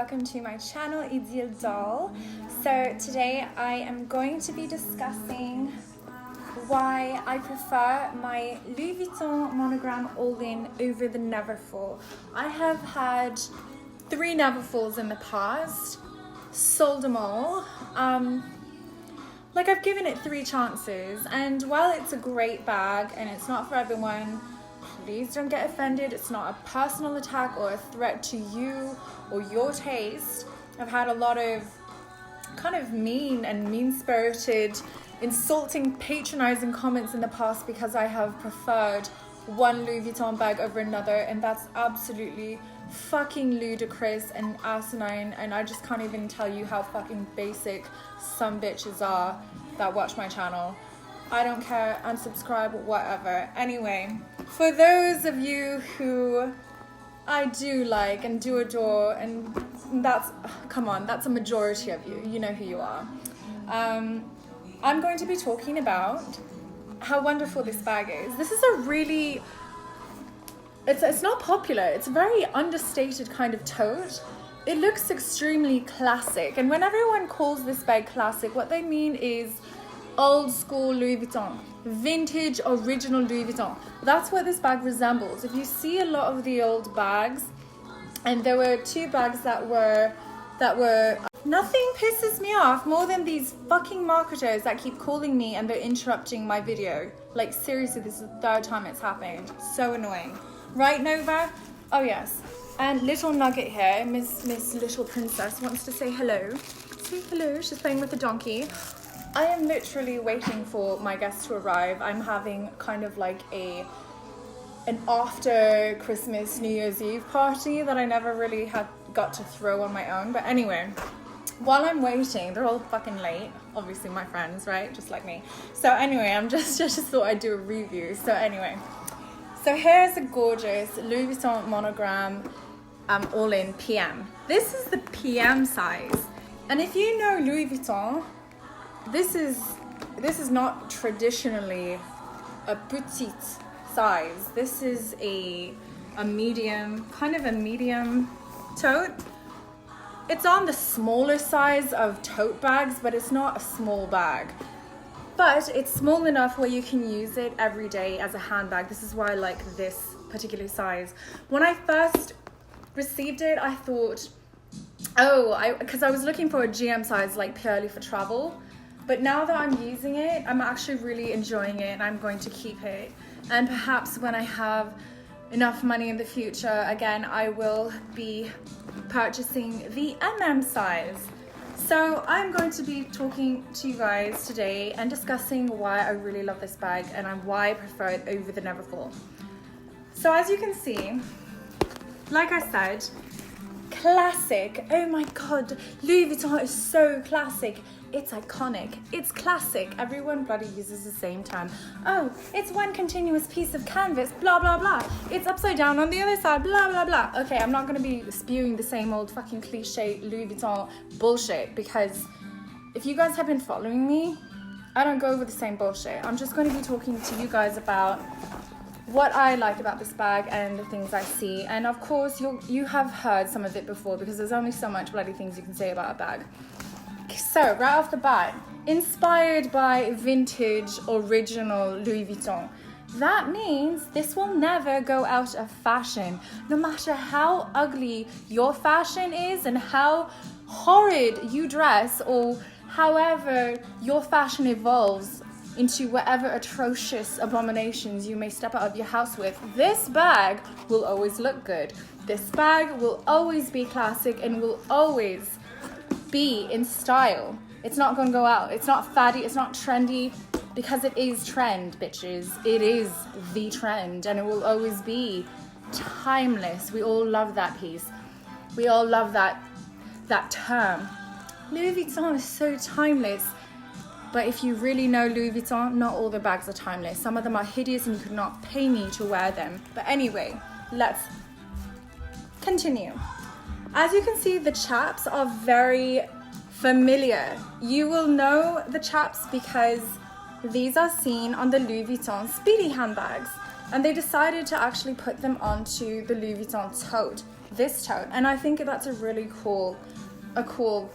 welcome to my channel, Ideal Doll. So today I am going to be discussing why I prefer my Louis Vuitton monogram all-in over the Neverfull. I have had 3 Neverfulls in the past, sold them all. I've given it 3 chances, and while it's a great bag and it's not for everyone, please don't get offended. It's not a personal attack or a threat to you or your taste. I've had a lot of kind of mean-spirited, insulting, patronizing comments in the past because I have preferred one Louis Vuitton bag over another, and that's absolutely fucking ludicrous and asinine, and I just can't even tell you how fucking basic some bitches are that watch my channel. I don't care, unsubscribe, whatever. Anyway, for those of you who I do like and do adore, and that's a majority of you, you know who you are. I'm going to be talking about how wonderful this bag is. This is a really, it's not popular, it's a very understated kind of tote. It looks extremely classic, and when everyone calls this bag classic, what they mean is old school Louis Vuitton, vintage original Louis Vuitton. That's what this bag resembles. If you see a lot of the old bags, and there were 2 bags that were nothing pisses me off more than these fucking marketers that keep calling me and they're interrupting my video. Like, seriously, this is the 3rd time it's happened. So annoying. Right, Nova? Oh yes. And little Nugget here, Miss Little Princess, wants to say hello. Say hello. She's playing with the donkey. I am literally waiting for my guests to arrive. I'm having kind of like an after Christmas New Year's Eve party that I never really got to throw on my own. But anyway, while I'm waiting, they're all fucking late. Obviously my friends, right? Just like me. So anyway, I just thought I'd do a review. So anyway, so here's a gorgeous Louis Vuitton monogram all-in PM. This is the PM size. And if you know Louis Vuitton, this is not traditionally a petite size. This is a medium, kind of a medium tote. It's on the smaller size of tote bags, but it's not a small bag. But it's small enough where you can use it every day as a handbag. This is why I like this particular size. When I first received it, I thought, because I was looking for a GM size, like purely for travel. But now that I'm using it, I'm actually really enjoying it, and I'm going to keep it. And perhaps when I have enough money in the future, again, I will be purchasing the MM size. So I'm going to be talking to you guys today and discussing why I really love this bag and why I prefer it over the Neverfull. So as you can see, like I said, classic. Oh my god, Louis Vuitton is so classic. It's iconic. It's classic. Everyone bloody uses the same term. Oh, it's one continuous piece of canvas, blah, blah, blah. It's upside down on the other side, blah, blah, blah. Okay, I'm not going to be spewing the same old fucking cliche Louis Vuitton bullshit, because if you guys have been following me, I don't go over the same bullshit. I'm just going to be talking to you guys about what I like about this bag and the things I see. And of course, you have heard some of it before, because there's only so much bloody things you can say about a bag. So, right off the bat, inspired by vintage, original Louis Vuitton. That means this will never go out of fashion. No matter how ugly your fashion is and how horrid you dress, or however your fashion evolves into whatever atrocious abominations you may step out of your house with, this bag will always look good. This bag will always be classic and will always be in style. It's not going to go out. It's not faddy. It's not trendy, because it is trend, bitches. It is the trend, and it will always be timeless. We all love that piece. We all love that term. Louis Vuitton is so timeless. But if you really know Louis Vuitton, not all the bags are timeless. Some of them are hideous and you could not pay me to wear them. But anyway, let's continue. As you can see, the chaps are very familiar. You will know the chaps because these are seen on the Louis Vuitton Speedy handbags. And they decided to actually put them onto the Louis Vuitton tote, this tote. And I think that's a really cool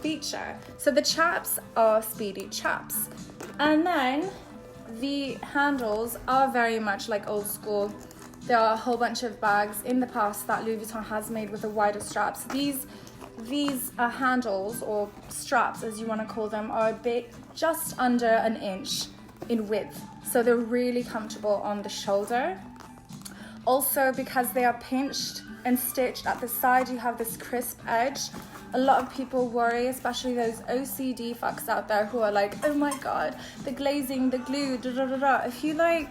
feature. So the chaps are speedy chaps. And then the handles are very much like old school. There are a whole bunch of bags in the past that Louis Vuitton has made with the wider straps. These handles, or straps as you want to call them, are a bit just under an inch in width. So they're really comfortable on the shoulder. Also, because they are pinched and stitched at the side, you have this crisp edge. A lot of people worry, especially those OCD fucks out there who are like, oh my god, the glazing, the glue, da da da da. If you like,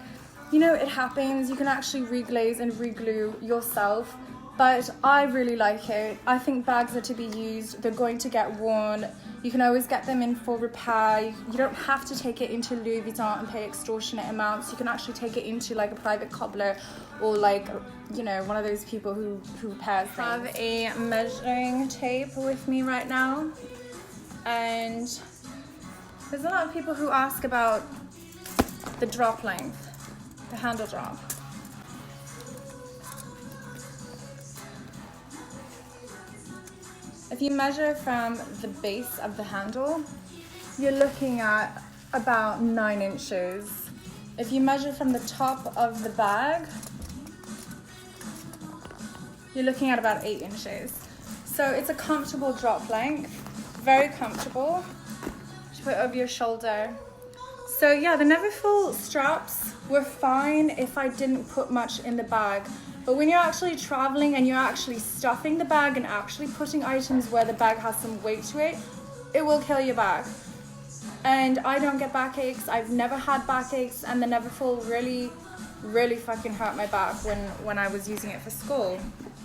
you know, it happens, you can actually reglaze and reglue yourself. But I really like it. I think bags are to be used. They're going to get worn. You can always get them in for repair. You don't have to take it into Louis Vuitton and pay extortionate amounts. You can actually take it into like a private cobbler, or like, you know, one of those people who repairs things. I have a measuring tape with me right now. And there's a lot of people who ask about the drop length, the handle drop. If you measure from the base of the handle, you're looking at about 9 inches. If you measure from the top of the bag, you're looking at about 8 inches. So it's a comfortable drop length, very comfortable to put over your shoulder. So yeah, the Neverfull straps were fine if I didn't put much in the bag. But when you're actually traveling and you're actually stuffing the bag and actually putting items where the bag has some weight to it, it will kill your bag. And I don't get backaches. I've never had backaches, and the Neverfull really fucking hurt my back when I was using it for school.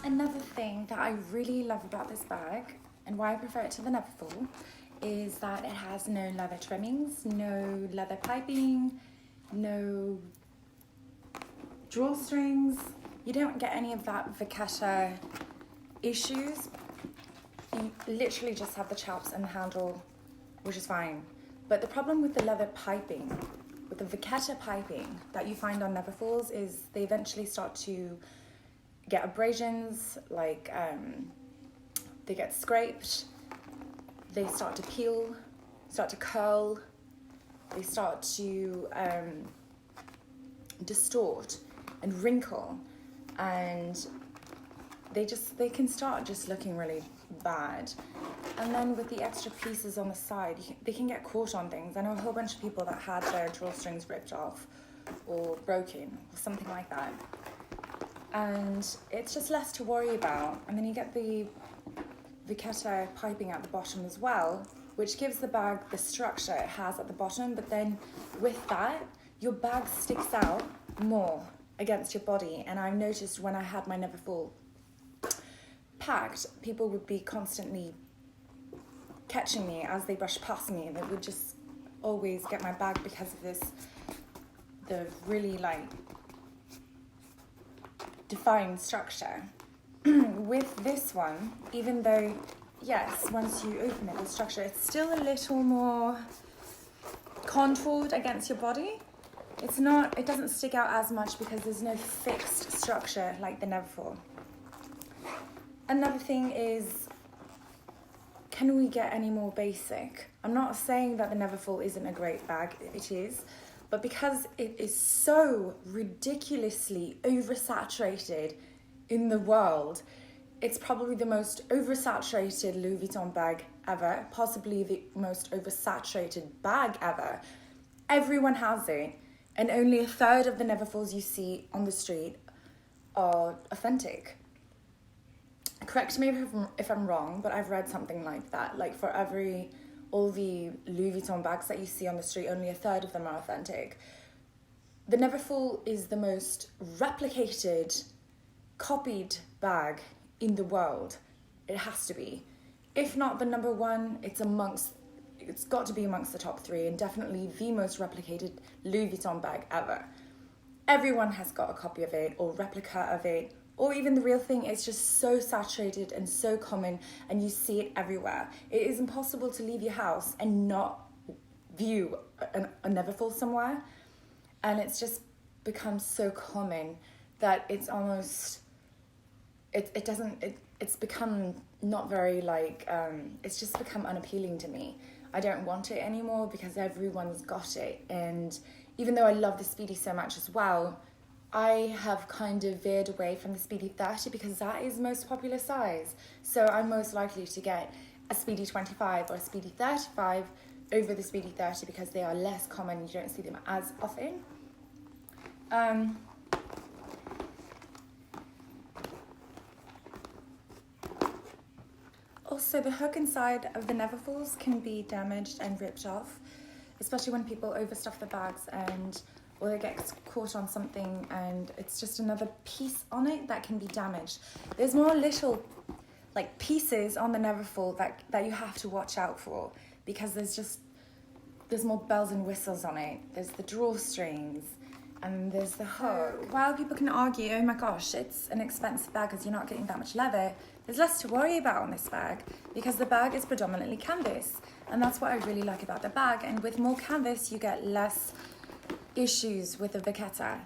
Another thing that I really love about this bag, and why I prefer it to the Neverfull, is that it has no leather trimmings, no leather piping, no drawstrings. You don't get any of that vachetta issues. You literally just have the chaps and the handle, which is fine. But the problem with the leather piping, with the vachetta piping that you find on Neverfulls, is they eventually start to get abrasions, like they get scraped, they start to peel, start to curl, they start to distort and wrinkle. And they can start just looking really bad. And then with the extra pieces on the side, they can get caught on things. I know a whole bunch of people that had their drawstrings ripped off or broken or something like that. And it's just less to worry about. And then you get the vachetta piping at the bottom as well, which gives the bag the structure it has at the bottom. But then with that, your bag sticks out more against your body. And I've noticed when I had my Neverfull packed, people would be constantly catching me as they brushed past me, and they would just always get my bag because of the really like defined structure. With this one, even though yes, once you open it, the structure, it's still a little more contoured against your body. It doesn't stick out as much because there's no fixed structure like the Neverfull. Another thing is, can we get any more basic? I'm not saying that the Neverfull isn't a great bag, it is, but because it is so ridiculously oversaturated in the world, it's probably the most oversaturated Louis Vuitton bag ever, possibly the most oversaturated bag ever. Everyone has it. And only a third of the Neverfulls you see on the street are authentic. Correct me if I'm wrong, but I've read something like that. Like for all the Louis Vuitton bags that you see on the street, only a third of them are authentic. The Neverfull is the most replicated, copied bag in the world. It has to be. If not the number one, it's got to be amongst the top 3, and definitely the most replicated Louis Vuitton bag ever. Everyone has got a copy of it, or replica of it, or even the real thing. It's just so saturated and so common, and you see it everywhere. It is impossible to leave your house and not view a Neverfull somewhere. And it's just become so common that it's almost, it's become not very like, it's just become unappealing to me. I don't want it anymore because everyone's got it. And even though I love the Speedy so much as well, I have kind of veered away from the Speedy 30 because that is the most popular size. So I'm most likely to get a Speedy 25 or a Speedy 35 over the Speedy 30 because they are less common. You don't see them as often. Also, the hook inside of the Neverfulls can be damaged and ripped off, especially when people overstuff the bags or they get caught on something and it's just another piece on it that can be damaged. There's more little like pieces on the Neverfull that you have to watch out for because there's more bells and whistles on it. There's the drawstrings and there's the hook. While people can argue, oh my gosh, it's an expensive bag because you're not getting that much leather, there's less to worry about on this bag because the bag is predominantly canvas. And that's what I really like about the bag. And with more canvas, you get less issues with the vachetta.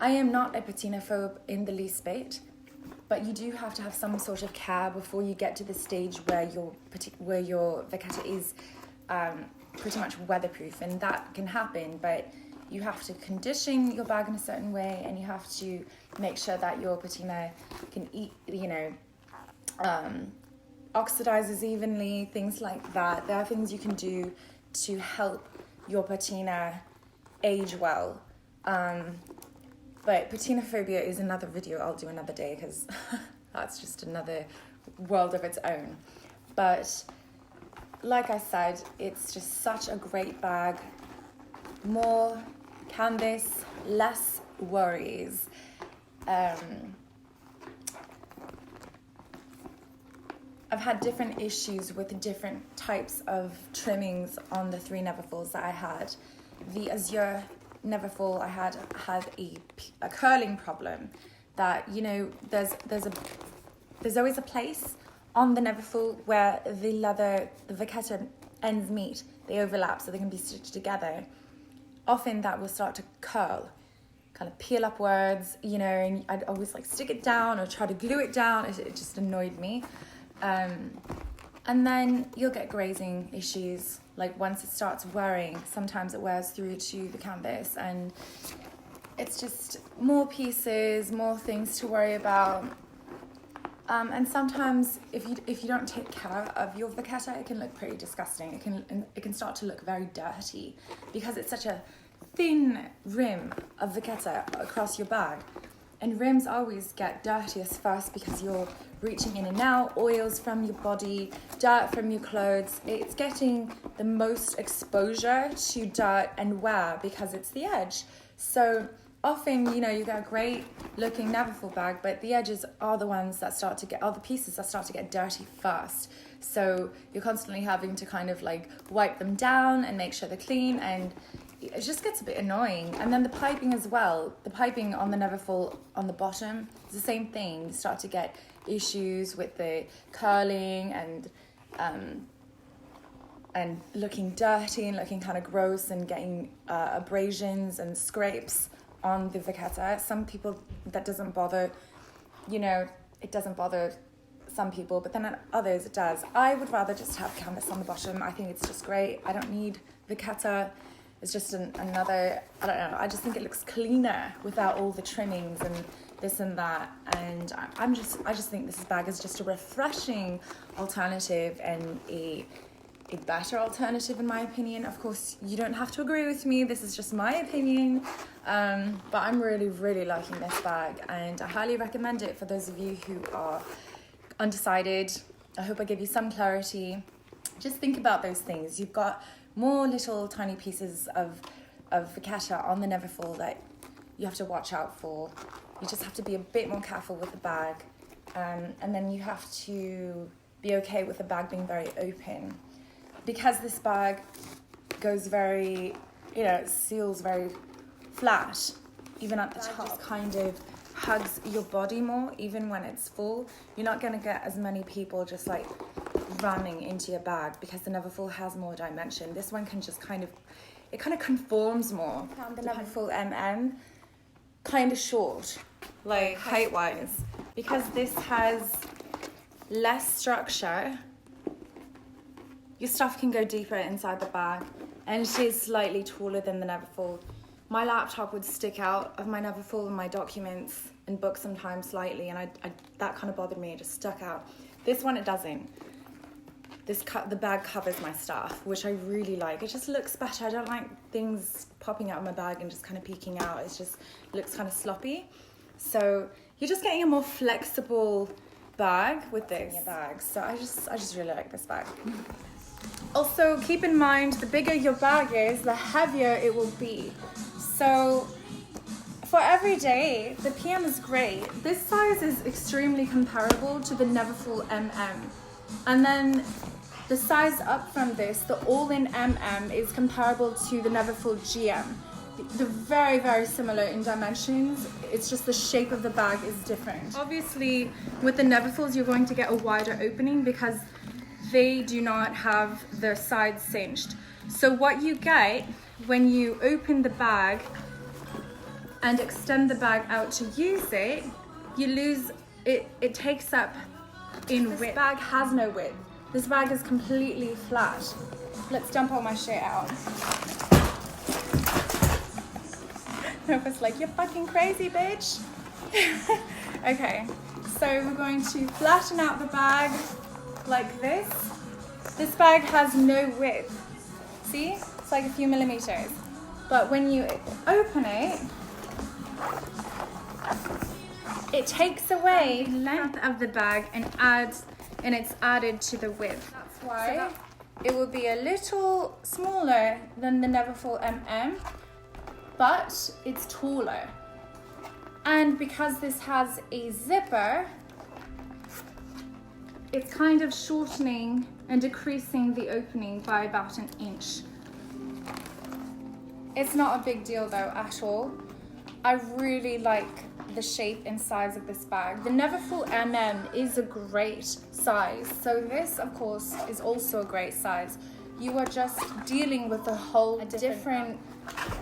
I am not a patinaphobe in the least bit, but you do have to have some sort of care before you get to the stage where your vachetta is pretty much weatherproof, and that can happen, but you have to condition your bag in a certain way, and you have to make sure that your patina can oxidizes evenly, things like that. There are things you can do to help your patina age well. But patinophobia is another video I'll do another day because that's just another world of its own. But like I said, it's just such a great bag. More canvas, less worries. I've had different issues with different types of trimmings on the 3 Neverfulls that I had. The Azure Neverfull I had a curling problem that, you know, there's always a place on the Neverfull where the vachetta ends meet, they overlap so they can be stitched together. Often that will start to curl, kind of peel upwards, you know, and I'd always like stick it down or try to glue it down. It just annoyed me. And then you'll get grazing issues. Like once it starts wearing, sometimes it wears through to the canvas, and it's just more pieces, more things to worry about. And sometimes if you don't take care of your vachetta, it can look pretty disgusting. It can start to look very dirty because it's such a thin rim of vachetta across your bag. And rims always get dirtiest first because you're reaching in and out, oils from your body, dirt from your clothes. It's getting the most exposure to dirt and wear because it's the edge. So often, you know, you get a great looking Neverfull bag, but the edges are the ones that start to get, are the pieces that start to get dirty first. So you're constantly having to kind of like wipe them down and make sure they're clean, and it just gets a bit annoying. And then the piping as well. The piping on the Neverfull on the bottom is the same thing. You start to get issues with the curling and looking dirty and looking kind of gross and getting abrasions and scrapes on the vachetta. Some people that doesn't bother, you know, it doesn't bother some people, but then others it does. I would rather just have canvas on the bottom. I think it's just great. I don't need vachetta. It's just another, I don't know, I just think it looks cleaner without all the trimmings and this and that. And I just think this bag is just a refreshing alternative and a better alternative in my opinion. Of course, you don't have to agree with me. This is just my opinion. But I'm really, really liking this bag, and I highly recommend it for those of you who are undecided. I hope I give you some clarity. Just think about those things. You've got more little tiny pieces of vachetta on the Neverfull that you have to watch out for. You just have to be a bit more careful with the bag, and then you have to be okay with the bag being very open, because this bag goes very, you know, it seals very flat, even at the top. Just kind of hugs your body more, even when it's full. You're not going to get as many people just like ramming into your bag because the Neverfull has more dimension. This one can just kind of, it kind of conforms more. I found the Neverfull MM kind of short, like height-wise, because this has less structure. Your stuff can go deeper inside the bag, and it is slightly taller than the Neverfull. My laptop would stick out of my Neverfull and my documents and books sometimes slightly, and I that kind of bothered me. It just stuck out. This one, it doesn't. The bag covers my stuff, which I really like. It just looks better. I don't like things popping out of my bag and just kind of peeking out. It just looks kind of sloppy. So you're just getting a more flexible bag with this bag. So I just really like this bag. Also, keep in mind, the bigger your bag is, the heavier it will be. So for every day, the PM is great. This size is extremely comparable to the Neverfull MM. And then the size up from this, the all-in MM, is comparable to the Neverfull GM. They're very, very similar in dimensions. It's just the shape of the bag is different. Obviously, with the Neverfulls, you're going to get a wider opening because they do not have their sides cinched. So what you get when you open the bag and extend the bag out to use it, you lose it. It takes up in width. This bag has no width. This bag is completely flat. Let's dump all my shit out. Nova's like, you're fucking crazy, bitch. Okay, so we're going to flatten out the bag like this. This bag has no width. See? It's like a few millimeters. But when you open it, it takes away the length of the bag and it's added to the width. That's why it will be a little smaller than the Neverfull MM, but it's taller. And because this has a zipper, it's kind of shortening and decreasing the opening by about an inch. It's not a big deal though at all. I really like the shape and size of this bag. The Neverfull MM is a great size. So this, of course, is also a great size. You are just dealing with a different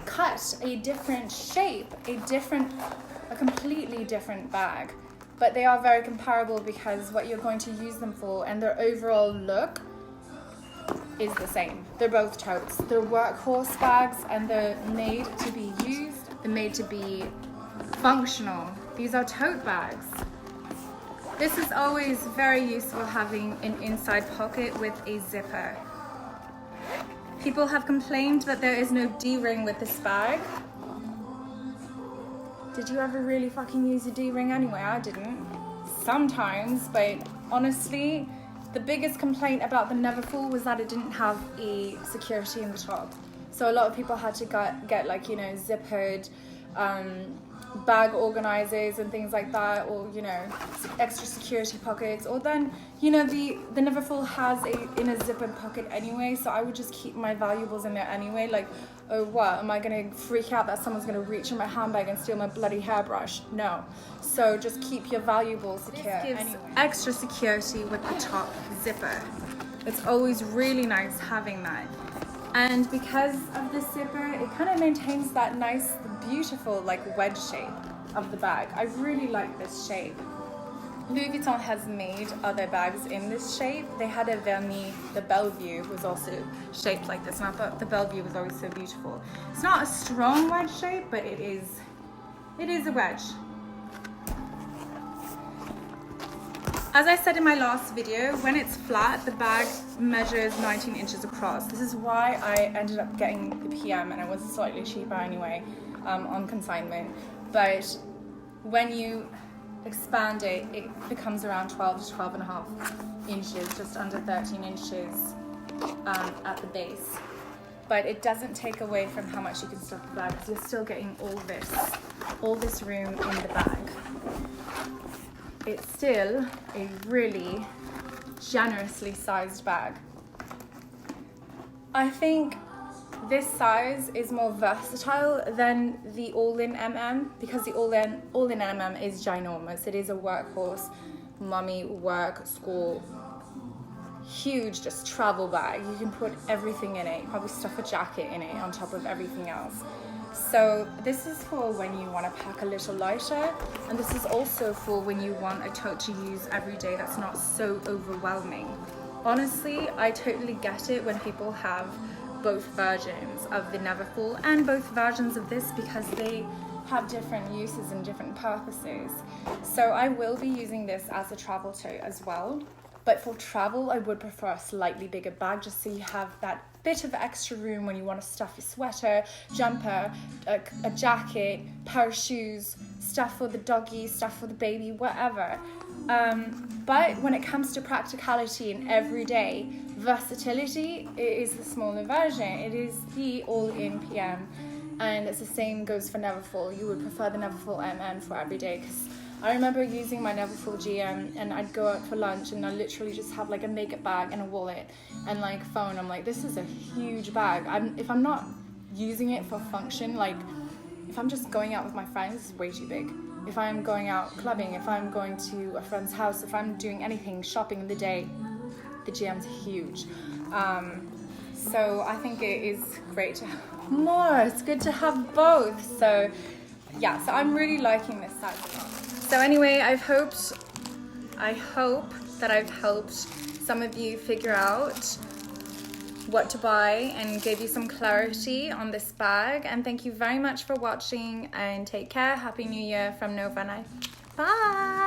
cut, a different shape, a completely different bag. But they are very comparable because what you're going to use them for and their overall look is the same. They're both totes. They're workhorse bags and they're made to be used. They're made to be functional. These are tote bags. This is always very useful, having an inside pocket with a zipper. People have complained that there is no D-ring with this bag. Did you ever really fucking use a D-ring anyway? I didn't. Sometimes, but honestly, the biggest complaint about the Neverfull was that it didn't have a security in the top. So a lot of people had to get like, you know, zippered bag organizers and things like that, or, you know, extra security pockets. Or then, you know, the Neverfull has in a zippered pocket anyway, so I would just keep my valuables in there anyway. Like, oh, what, am I gonna freak out that someone's gonna reach in my handbag and steal my bloody hairbrush? No. So just keep your valuables secure. This gives extra security with the top zipper. It's always really nice having that. And because of the zipper, it kind of maintains that nice, beautiful, like, wedge shape of the bag. I really like this shape. Louis Vuitton has made other bags in this shape. They had a vernis, the Bellevue was also shaped like this, and I thought the Bellevue was always so beautiful. It's not a strong wedge shape, but it is a wedge. As I said in my last video, when it's flat, the bag measures 19 inches across. This is why I ended up getting the PM, and it was slightly cheaper anyway on consignment. But when you expand it, it becomes around 12 to 12.5 inches, just under 13 inches at the base. But it doesn't take away from how much you can stuff the bag, because you're still getting all this room in the bag. It's still a really generously sized bag. I think this size is more versatile than the all-in MM, because the all-in MM is ginormous. It is a workhorse, mummy, work, school, huge, just travel bag. You can put everything in it. You probably stuff a jacket in it on top of everything else. So this is for when you want to pack a little lighter, and this is also for when you want a tote to use every day that's not so overwhelming. Honestly, I totally get it when people have both versions of the Neverfull and both versions of this, because they have different uses and different purposes. So I will be using this as a travel tote as well. But for travel, I would prefer a slightly bigger bag, just so you have that bit of extra room when you want to stuff your sweater, jumper, a jacket, pair of shoes, stuff for the doggy, stuff for the baby, whatever. But when it comes to practicality and everyday versatility, it is the smaller version. It is the all-in PM. And it's the same goes for Neverfull. You would prefer the Neverfull MN for everyday, because I remember using my Neverfull GM and I'd go out for lunch and I literally just have like a makeup bag and a wallet and like phone. I'm like, this is a huge bag. If I'm not using it for function, like if I'm just going out with my friends, this is way too big. If I'm going out clubbing, if I'm going to a friend's house, if I'm doing anything, shopping in the day, the GM's huge. So I think it is great to have more. It's good to have both. So yeah, so I'm really liking this size a lot. So anyway, I hope that I've helped some of you figure out what to buy and gave you some clarity on this bag. And thank you very much for watching, and take care. Happy New Year from Nova and I. Bye.